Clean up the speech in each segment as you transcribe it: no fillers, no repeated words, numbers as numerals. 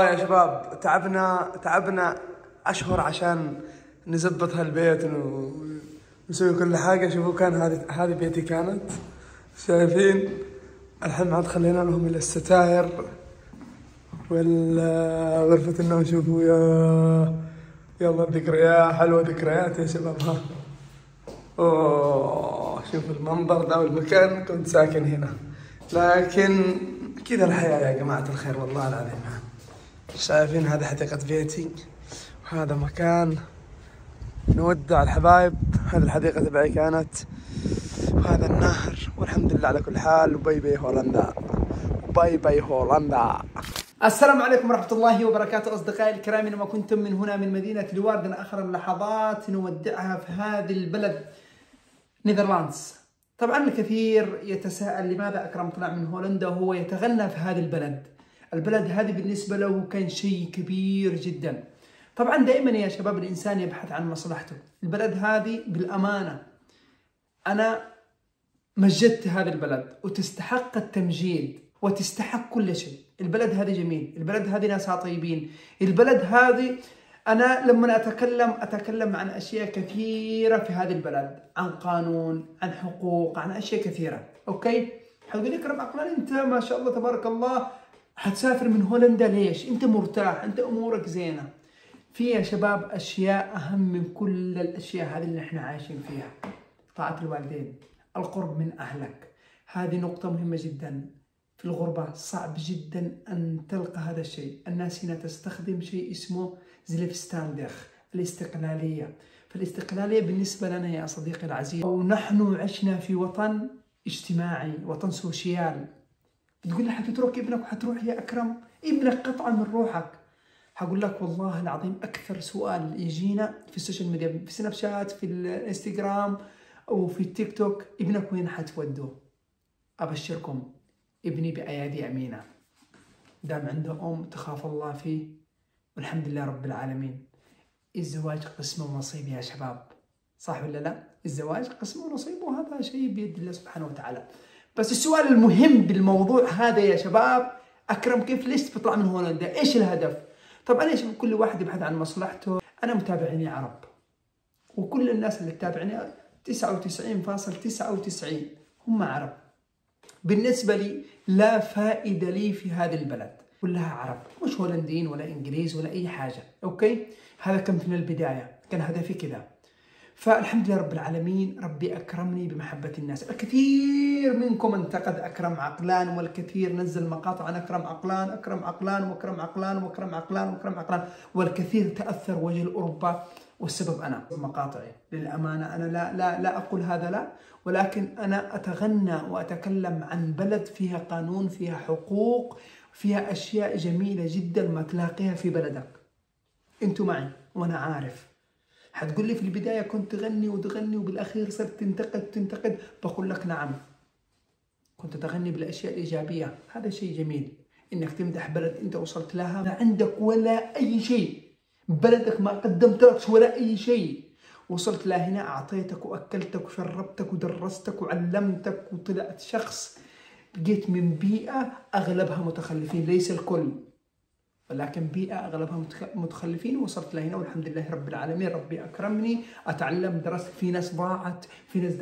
يا شباب، تعبنا أشهر عشان نزبط هالبيت ونسوي كل حاجة. شوفوا كان هذه بيتي كانت، شايفين؟ الحين عاد خلينا لهم إلى الستاير والغرفة النوم. شوفوا يلا ذكريات حلوة، ذكريات يا شباب. ها اوه، شوف المنظر ده والمكان. كنت ساكن هنا، لكن كذا الحياة يا جماعة الخير والله العظيم. شايفين هذه حديقة بيتي، وهذا مكان نودع الحبايب. هذه الحديقة تبعي كانت، وهذا النهر، والحمد لله على كل حال. وباي باي هولندا، وباي باي هولندا. السلام عليكم ورحمة الله وبركاته أصدقائي الكرام، أينما كنتم من هنا من مدينة لواردن. آخر اللحظات نودعها في هذه البلد نيذرلاندز. طبعا الكثير يتساءل لماذا أكرم طلع من هولندا وهو يتغنى في هذه البلد هذه بالنسبة له كان شيء كبير جدا. طبعا دائما يا شباب الإنسان يبحث عن مصلحته. البلد هذه بالأمانة أنا مجدت هذه البلد وتستحق التمجيد وتستحق كل شيء. البلد هذه جميل، البلد هذه ناسها طيبين، البلد هذه أنا لما أتكلم عن أشياء كثيرة في هذه البلد، عن قانون، عن حقوق، عن أشياء كثيرة. أوكي؟ حتقول لي أكرم عقلان أنت ما شاء الله تبارك الله حتسافر من هولندا ليش؟ أنت مرتاح، أنت أمورك زينة. في يا شباب أشياء أهم من كل الأشياء هذه اللي إحنا عايشين فيها. طاعة الوالدين، القرب من أهلك، هذه نقطة مهمة جدا. في الغربة صعب جدا أن تلقى هذا الشيء. الناس هنا تستخدم شيء اسمه زليفستاندخ، الاستقلالية. فالاستقلالية بالنسبة لنا يا صديقي العزيز، ونحن عشنا في وطن اجتماعي، وطن سوشيال. تقول لي حتترك ابنك وحتروح يا أكرم؟ ابنك قطعة من روحك. هقول لك والله العظيم أكثر سؤال يجينا في السوشيال ميديا، في سناب شات، في الانستغرام أو في التيك توك: ابنك وين حتودوه؟ أبشركم ابني بأيادي أمينة، دام عنده أم تخاف الله فيه، والحمد لله رب العالمين. الزواج قسم ونصيب يا شباب، صح ولا لا؟ الزواج قسم ونصيب، وهذا شيء بيد الله سبحانه وتعالى. بس السؤال المهم بالموضوع هذا يا شباب: أكرم ليش تطلع من هولندا؟ إيش الهدف؟ طبعا يا شباب كل واحد يبحث عن مصلحته. أنا متابعيني عرب، وكل الناس اللي تتابعني 99.99 هم عرب. بالنسبة لي لا فائدة لي في هذه البلد، كلها عرب، مش هولنديين ولا إنجليز ولا أي حاجة. أوكي؟ هذا كان من البداية، كان هدفي كذا. فالحمد لله رب العالمين، ربي أكرمني بمحبة الناس. الكثير منكم انتقد أكرم عقلان، والكثير نزل مقاطع عن أكرم عقلان، أكرم عقلان وأكرم عقلان وأكرم عقلان وأكرم عقلان، والكثير تأثر وجه الأوروبا، والسبب أنا مقاطعي. للأمانة أنا لا أقول هذا لا، ولكن أنا أتغنى وأتكلم عن بلد فيها قانون، فيها حقوق، فيها أشياء جميلة جدا ما تلاقيها في بلدك. أنتوا معي وأنا عارف. حتقول لي في البداية كنت تغني وتغني وبالأخير صرت تنتقد. بقول لك نعم، كنت تغني بالأشياء الإيجابية، هذا شيء جميل إنك تمدح بلد أنت وصلت لها لا عندك ولا أي شيء، بلدك ما قدمت لك ولا أي شيء، وصلت لهنا أعطيتك وأكلتك وشربتك ودرستك وعلمتك، وطلعت شخص جيت من بيئة أغلبها متخلفين، ليس الكل ولكن بيئة أغلبها متخلفين، وصلت لهنا والحمد لله رب العالمين. ربي أكرمني، أتعلم، درست. في ناس ضاعت، في ناس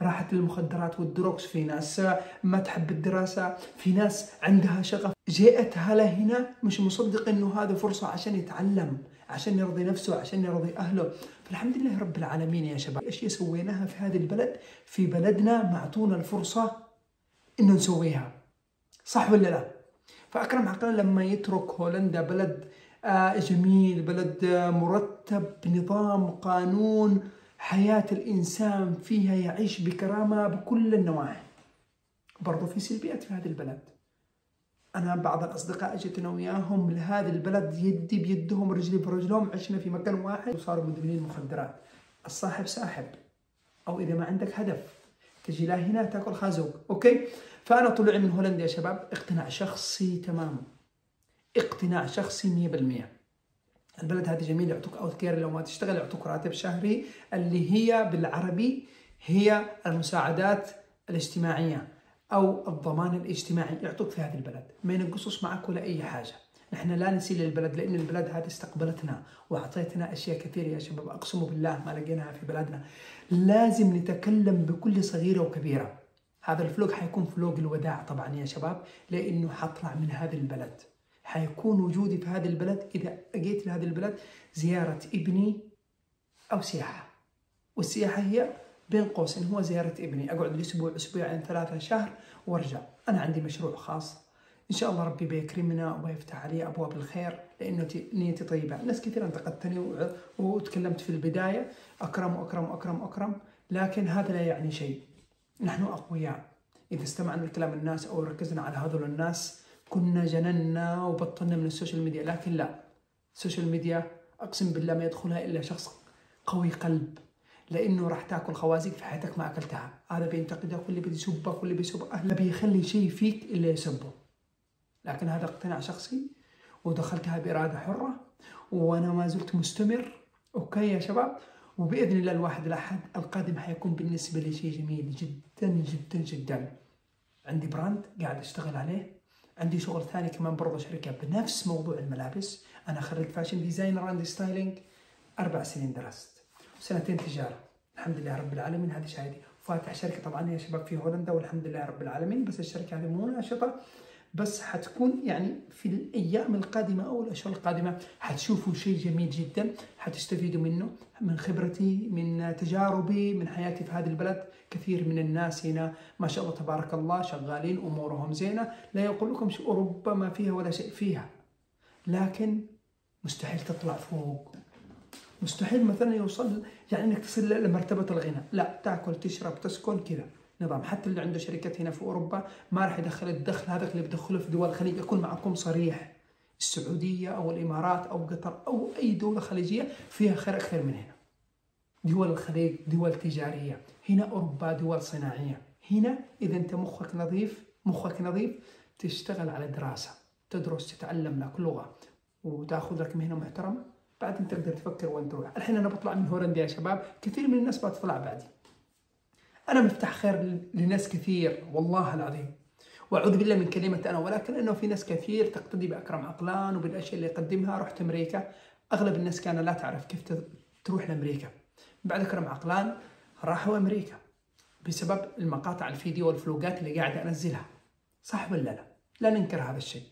راحت للمخدرات والدروكس، في ناس ما تحب الدراسة، في ناس عندها شغف جاءتها لهنا مش مصدق إنه هذا فرصة عشان يتعلم، عشان يرضي نفسه، عشان يرضي أهله. فالحمد لله رب العالمين يا شباب. أشياء سويناها في هذه البلد، في بلدنا معطونا الفرصة إنه نسويها، صح ولا لا؟ فأكرم عقلان لما يترك هولندا، بلد جميل، بلد مرتب، نظام، قانون، حياة الإنسان فيها يعيش بكرامة بكل النواحي. برضو في سلبيات في هذه البلد. أنا بعض الأصدقاء جيت أنا وياهم لهذه البلد يدي بيدهم رجلي برجلهم، عشنا في مكان واحد وصاروا مدمنين مخدرات. الصاحب ساحب، أو إذا ما عندك هدف تجي لهنا تاكل خازوق. أوكي؟ فأنا طلع من هولندا يا شباب اقتناع شخصي تمام، اقتناع شخصي 100%. البلد هذه جميل، يعطوك اوت كير، لو ما تشتغل يعطوك راتب شهري، اللي هي بالعربي هي المساعدات الاجتماعية أو الضمان الاجتماعي، يعطوك في هذه البلد، ما ينقصوش معك ولا أي حاجة. نحن لا نسيء للبلد، لأن البلد هذه استقبلتنا وأعطيتنا أشياء كثيرة يا شباب، أقسم بالله ما لقيناها في بلدنا. لازم نتكلم بكل صغيرة وكبيرة. هذا الفلوق حيكون فلوق الوداع طبعا يا شباب، لأنه حطلع من هذا البلد. حيكون وجودي في هذا البلد إذا أجيت لهذا البلد زيارة ابني أو سياحة، والسياحة هي بين قوسين هو زيارة ابني، أقعد لأسبوع أسبوعين 3 شهر وأرجع. أنا عندي مشروع خاص إن شاء الله ربي بيكرمنا ويفتح علي أبواب الخير، لأنه نيتي طيبة. ناس كثير انتقدتني وتكلمت في البداية أكرم وأكرم وأكرم وأكرم، لكن هذا لا يعني شيء. نحن أقوياء، إذا استمعنا لكلام الناس أو ركزنا على هذول الناس كنا جننا وبطلنا من السوشيال ميديا. لكن لا، السوشيال ميديا أقسم بالله ما يدخلها إلا شخص قوي قلب، لأنه راح تاكل خوازيق في حياتك ما أكلتها. هذا بينتقدك واللي بيسبك واللي بيسب أهله بيخلي شيء فيك إلا يسبه. لكن هذا اقتناع شخصي ودخلتها بإرادة حرة، وأنا ما زلت مستمر. أوكي يا شباب، وبإذن الله الواحد الأحد القادم حيكون بالنسبة لي شيء جميل جدا جدا جدا. عندي براند قاعد أشتغل عليه، عندي شغل ثاني كمان برضه شركة بنفس موضوع الملابس. أنا خريج فاشن ديزاينر أند ستايلينج، 4 سنين درست، 2 تجارة الحمد لله رب العالمين، هذه شهادتي. فاتح شركة طبعا يا شباب في هولندا والحمد لله رب العالمين، بس الشركة هذه مو ناشطة، بس حتكون يعني في الأيام القادمة أو الأشهر القادمة حتشوفوا شيء جميل جدا، حتستفيدوا منه، من خبرتي، من تجاربي، من حياتي في هذه البلد. كثير من الناس هنا ما شاء الله تبارك الله شغالين أمورهم زينة، لا يقول لكم أوروبا ما فيها ولا شيء فيها، لكن مستحيل تطلع فوق. مستحيل مثلا يوصل يعني انك تصل لمرتبه الغنى، لا، تاكل تشرب تسكن كذا نظام. حتى اللي عنده شركات هنا في اوروبا ما راح يدخل الدخل هذا اللي بدخله في دول الخليج. اكون معكم صريح، السعوديه او الامارات او قطر او اي دوله خليجيه فيها خير اكثر من هنا. دول الخليج دول تجاريه، هنا اوروبا دول صناعيه. هنا اذا انت مخك نظيف تشتغل على دراسه، تدرس تتعلم لك لغه وتاخذ لك مهنه محترمه، بعدين تقدر تفكر وين تروح. الحين انا بطلع من هولندا يا شباب، كثير من الناس بتطلع بعدي. انا مفتاح خير لناس كثير والله العظيم، واعوذ بالله من كلمه انا، ولكن انه في ناس كثير تقتدي باكرم عقلان وبالاشياء اللي يقدمها. رحت امريكا، اغلب الناس كانت لا تعرف كيف تروح لامريكا. بعد اكرم عقلان راحوا امريكا بسبب المقاطع الفيديو والفلوقات اللي قاعد انزلها، صح ولا لا؟ لا ننكر هذا الشيء.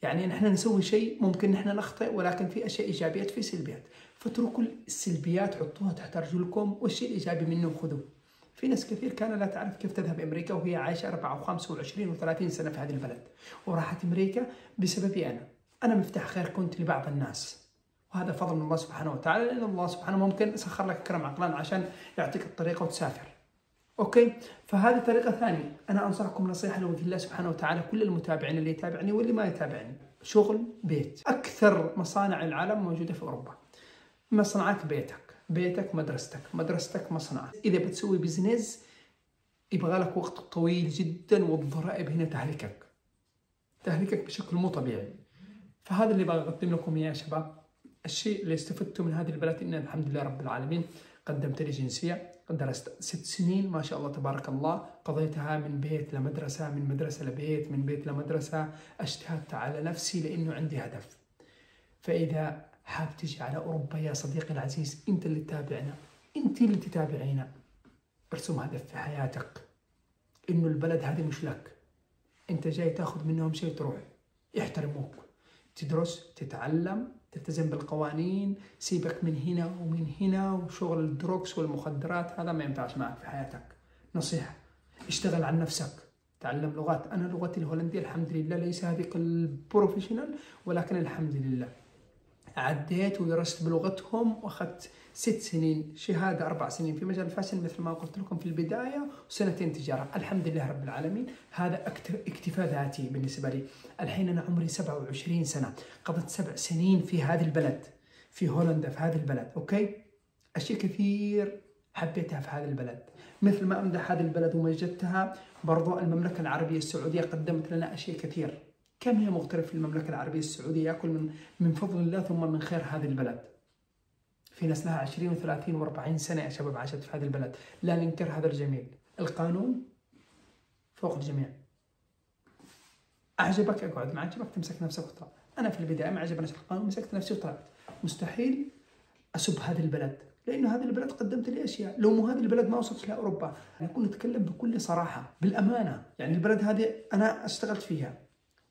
يعني نحن نسوي شيء ممكن نحن نخطئ، ولكن في اشياء ايجابيات في سلبيات، فاتركوا السلبيات حطوها تحت ارجلكم والشيء الايجابي منه خذوه. في ناس كثير كانت لا تعرف كيف تذهب امريكا وهي عايشه 4 و5 و20 و30 سنه في هذه البلد، وراحت امريكا بسببي انا مفتاح خير كنت لبعض الناس، وهذا فضل من الله سبحانه وتعالى، لان الله سبحانه ممكن سخر لك كرم عقلان عشان يعطيك الطريقه وتسافر. اوكي، فهذه طريقه ثانيه. انا انصحكم نصيحه لوجه الله سبحانه وتعالى، كل المتابعين اللي يتابعني واللي ما يتابعني، شغل بيت. اكثر مصانع العالم موجوده في اوروبا. مصنعك بيتك مدرستك مصنعك. اذا بتسوي بزنس يبغى لك وقت طويل جدا، والضرائب هنا تهلكك بشكل مو طبيعي. فهذا اللي بقدم لكم يا شباب. الشيء اللي استفدته من هذه البلد ان الحمد لله رب العالمين قدمت لي جنسيه، درست 6 سنين ما شاء الله تبارك الله، قضيتها من بيت لمدرسه، من مدرسه لبيت، من بيت لمدرسه. اجتهدت على نفسي لانه عندي هدف. فاذا حاب تجي على اوروبا يا صديقي العزيز، انت اللي تتابعنا، انت اللي تتابعينا، ارسم هدف في حياتك انه البلد هذه مش لك، انت جاي تاخذ منهم شيء تروح. يحترموك، تدرس، تتعلم، تلتزم بالقوانين، سيبك من هنا ومن هنا، وشغل الدروكس والمخدرات هذا ما ينفعش معك في حياتك. نصيحة، اشتغل عن نفسك، تعلم لغات. أنا لغتي الهولندية الحمد لله ليس هذيك البروفيشنال، ولكن الحمد لله عديت ودرست بلغتهم، واخذت 6 سنين شهادة، 4 سنين في مجال الفاشن مثل ما قلت لكم في البداية، و2 تجارة. الحمد لله رب العالمين، هذا اكتفاء ذاتي بالنسبة لي. الحين أنا عمري 27 سنة، قضيت 7 سنين في هذه البلد، في هولندا، في هذه البلد. أوكي، أشياء كثير حبيتها في هذه البلد. مثل ما أمدح هذه البلد ومجدتها، برضو المملكة العربية السعودية قدمت لنا أشياء كثير. كم هي مغترف في المملكة العربية السعودية يأكل من فضل الله ثم من خير هذه البلد. في ناس لها 20 و30 و40 سنة يا شباب عاشت في هذه البلد، لا ننكر هذا الجميل. القانون فوق الجميع. أعجبك أقعد، ما عجبك تمسك نفسك وتطلع. انا في البدايه ما عجبنيش القانون، مسكت نفسي وطلعت. مستحيل اسب هذه البلد، لانه هذه البلد قدمت لي اشياء، لو مو هذه البلد ما وصلت لاوروبا. نكون نتكلم بكل صراحه بالامانه، يعني البلد هذه انا اشتغلت فيها،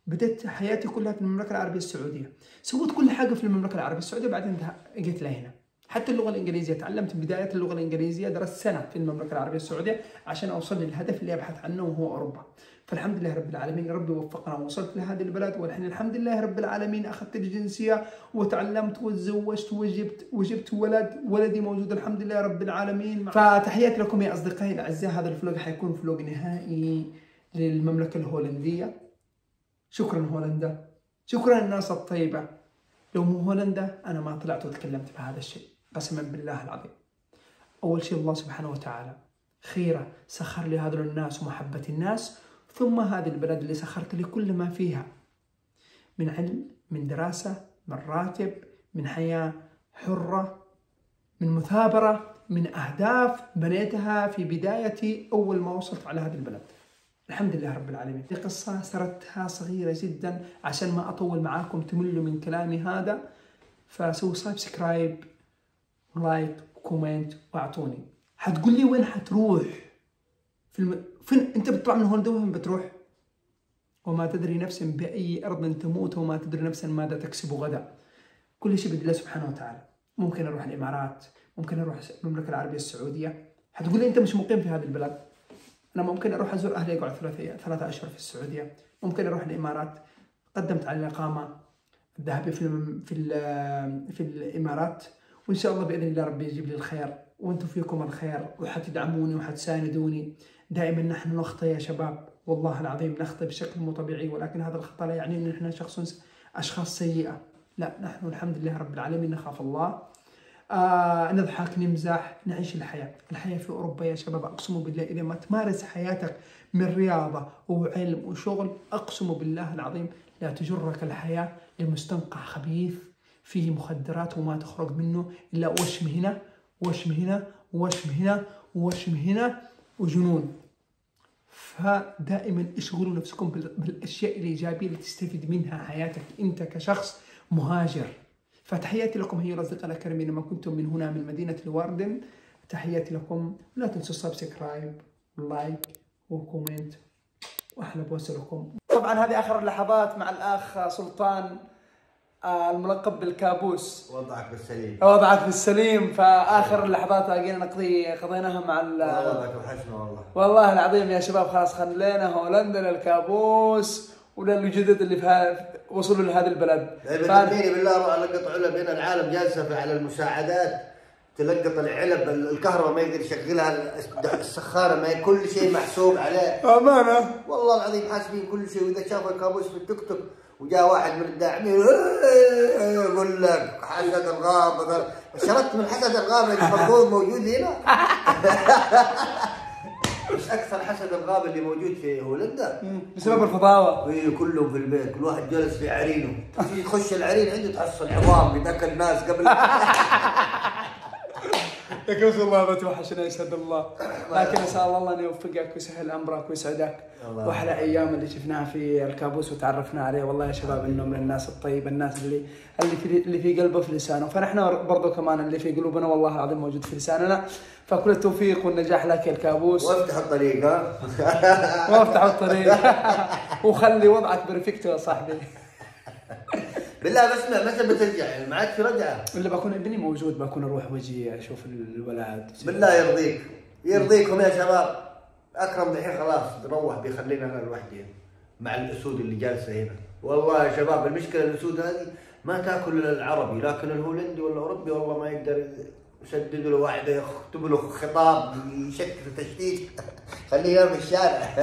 بدأت حياتي كلها في المملكه العربيه السعوديه، سويت كل حاجه في المملكه العربيه السعوديه، بعدين جيت لهنا. حتى اللغه الانجليزيه تعلمت بدايه اللغه الانجليزيه، درست سنه في المملكه العربيه السعوديه عشان اوصل للهدف اللي ابحث عنه وهو اوروبا. فالحمد لله رب العالمين، ربي وفقنا ووصلت لهذه البلد، والحين الحمد لله رب العالمين اخذت الجنسيه وتعلمت وتزوجت وجبت ولدي موجود الحمد لله رب العالمين. فتحياتي لكم يا اصدقائي الاعزاء، هذا الفلوج حيكون فلوج نهائي للمملكه الهولنديه. شكرا هولندا، شكرا الناس الطيبه، لو مو هولندا انا ما طلعت وتكلمت بهذا الشيء قسما بالله العظيم. اول شيء الله سبحانه وتعالى خيره سخر لي هذول الناس ومحبه الناس، ثم هذه البلد اللي سخرت لي كل ما فيها من علم، من دراسة، من راتب، من حياة حرة، من مثابرة، من أهداف بنيتها في بدايتي أول ما وصلت على هذه البلد. الحمد لله رب العالمين. في قصة سردتها صغيرة جدا عشان ما أطول معاكم تملوا من كلامي هذا، فسووا سبسكرايب لايك وكومنت واعطوني. حتقول لي وين حتروح؟ فين انت بتطلع من هولندا وين بتروح؟ وما تدري نفس باي ارض تموت وما تدري نفس ماذا تكسب غدا. كل شيء بيد الله سبحانه وتعالى. ممكن اروح الامارات، ممكن اروح المملكه العربيه السعوديه. حتقول لي انت مش مقيم في هذه البلد. انا ممكن اروح ازور اهلي اقعد 3 اشهر في السعوديه، ممكن اروح الامارات. قدمت على الاقامه الذهبيه في الامارات، وان شاء الله باذن الله ربي يجيب لي الخير، وانتم فيكم الخير وحتدعموني وحتساندوني. دائما نحن نخطئ يا شباب، والله العظيم نخطئ بشكل مو طبيعي، ولكن هذا الخطأ لا يعني ان احنا اشخاص سيئة، لا، نحن الحمد لله رب العالمين نخاف الله، نضحك نمزح نعيش الحياة في أوروبا يا شباب. أقسم بالله إذا ما تمارس حياتك من رياضة وعلم وشغل، أقسم بالله العظيم لا تجرك الحياة لمستنقع خبيث فيه مخدرات وما تخرج منه إلا وشم هنا وشم هنا وشم هنا وشم هنا وجنون. فدائما اشغلوا نفسكم بالاشياء الايجابيه اللي تستفيد منها حياتك انت كشخص مهاجر. فتحياتي لكم هي الاصدقاء الكريمين، لما كنتم من هنا من مدينه الواردن، تحياتي لكم. لا تنسوا سبسكرايب لايك وكومنت، واحلى بوصلكم. طبعا هذه اخر اللحظات مع الاخ سلطان الملقب بالكابوس. وضعك بالسليم. فاخر اللحظات قضيناها مع والله وحشنا والله العظيم يا شباب. خلاص خلينا هولندا للكابوس وللجدد اللي وصلوا لهذه البلد. بتمنيني بالله اروح القط علب هنا، العالم جالسه على المساعدات تلقط العلب، الكهرباء ما يقدر يشغلها، السخانه ما كل شيء محسوب عليه. امانه والله العظيم حاسبين كل شيء. واذا شافوا الكابوس في التيك توك وجاء واحد من الداعمين يقول لك حسد الغابه، شردت من حسد الغابه المفروض موجود هنا. مش اكثر حسد الغابه اللي موجود في هولندا بسبب الفضاوه. كلهم في البيت، كل واحد جالس في عرينه، تجي تخش العرين عنده تحصل عظام بذاك الناس قبل. يكفي الله بتوحشنا يسعد الله، لكن اسال الله ان يوفقك ويسهل امرك ويسعدك. واحلى ايام اللي شفناها في الكابوس وتعرفنا عليه، والله يا شباب انه من الناس الطيبه، الناس اللي في قلبه في لسانه. فنحن برضو كمان اللي في قلوبنا والله العظيم موجود في لساننا. فكل التوفيق والنجاح لك يا الكابوس. وافتح الطريق وافتح الطريق وخلي وضعك برفكتو يا صاحبي. بالله بسمع متى بترجع؟ يعني ما عاد في رجعه؟ اللي بكون ابني موجود، بكون اروح واجي اشوف الولد. بالله يرضيكم يا شباب. اكرم دحين خلاص نروح، بيخلينا انا لوحدي مع الاسود اللي جالسه هنا. والله يا شباب المشكله الاسود هذه ما تاكل العربي، لكن الهولندي ولا الاوروبي والله ما يقدر يسدد له واحده، يكتب له خطاب يشكل تشتيت خليه ينام في الشارع.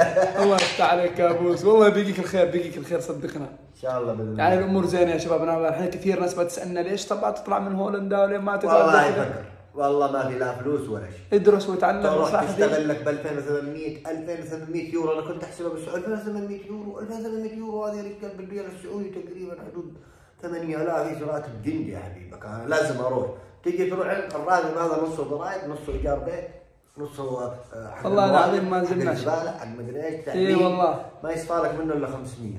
الله يفتح عليك كابوس، والله بيجيك الخير صدقنا ان شاء الله باذن الله. يعني الامور زينه يا شباب. انا الحين كثير ناس بتسالنا ليش تبغى تطلع من هولندا وليه ما تقدر؟ والله يفكر، والله ما في لا فلوس ولا شيء. ادرس وتعلم. تروح تشتغل لك ب 2800 يورو. انا كنت احسبها بالسعوديه 2800 يورو. 2800 يورو هذه رجال بالريال السعودي تقريبا حدود 8000. هي راتب جندي يا حبيبك، انا لازم اروح. تجي تروح الراتب هذا نصه ضرائب، نصه ايجار بيت، نصه والله العظيم ما زلنا حق مدري ايش اي والله ما يصفى لك منه الا 500.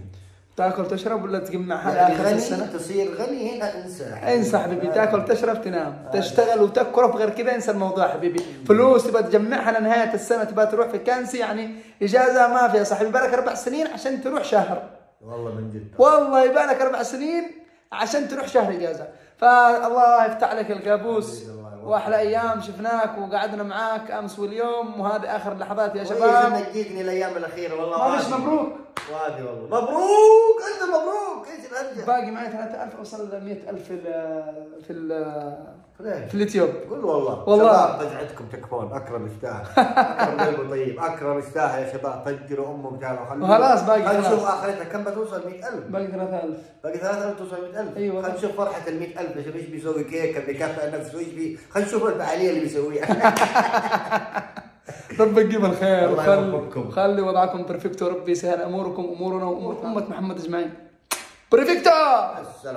تاكل تشرب ولا تجمعها يعني لاخر السنه؟ تصير غني هنا انسى انسى حبيبي، تاكل تشرب تنام، تشتغل وتكرف، غير كذا انسى الموضوع حبيبي. فلوس تبغى تجمعها لنهايه السنه، تبغى تروح في كانسي يعني اجازه ما في يا صاحبي، بالك 4 سنين عشان تروح شهر. والله من جد، والله يبالك 4 سنين عشان تروح شهر اجازه. فالله يفتح لك الكابوس، واحلى ايام شفناك وقعدنا معاك امس واليوم، وهذه اخر لحظات يا شباب. ما تجيتني الايام الاخيره والله. معلش مبروك. وادي والله مبروك، انت مبروك. ايش الهرجه؟ باقي معي 3000 اوصل ل 100000 ليه؟ في اليوتيوب. قول والله والله. شباب فجعتكم تكفون. اكرم يستاهل، اكرم قلبه طيب، اكرم يستاهل يا شباب. فجروا امه بتاعه وخلاص باقي خلينا نشوف خلاص. اخرتها كم بتوصل. 100000 باقي 3000. باقي 3000 توصل 100000. ايوه خلينا نشوف فرحه ال 100000. نشوف ايش بيسوي كيكه بيكافئ نفسه ايش خلينا نشوف الفعاليه اللي بيسويها. ربك يجيب الخير الله يوفقكم. خلي وضعكم برفكتو، ربي يسهل اموركم امورنا وامور امه محمد اجمعين. برفكتو.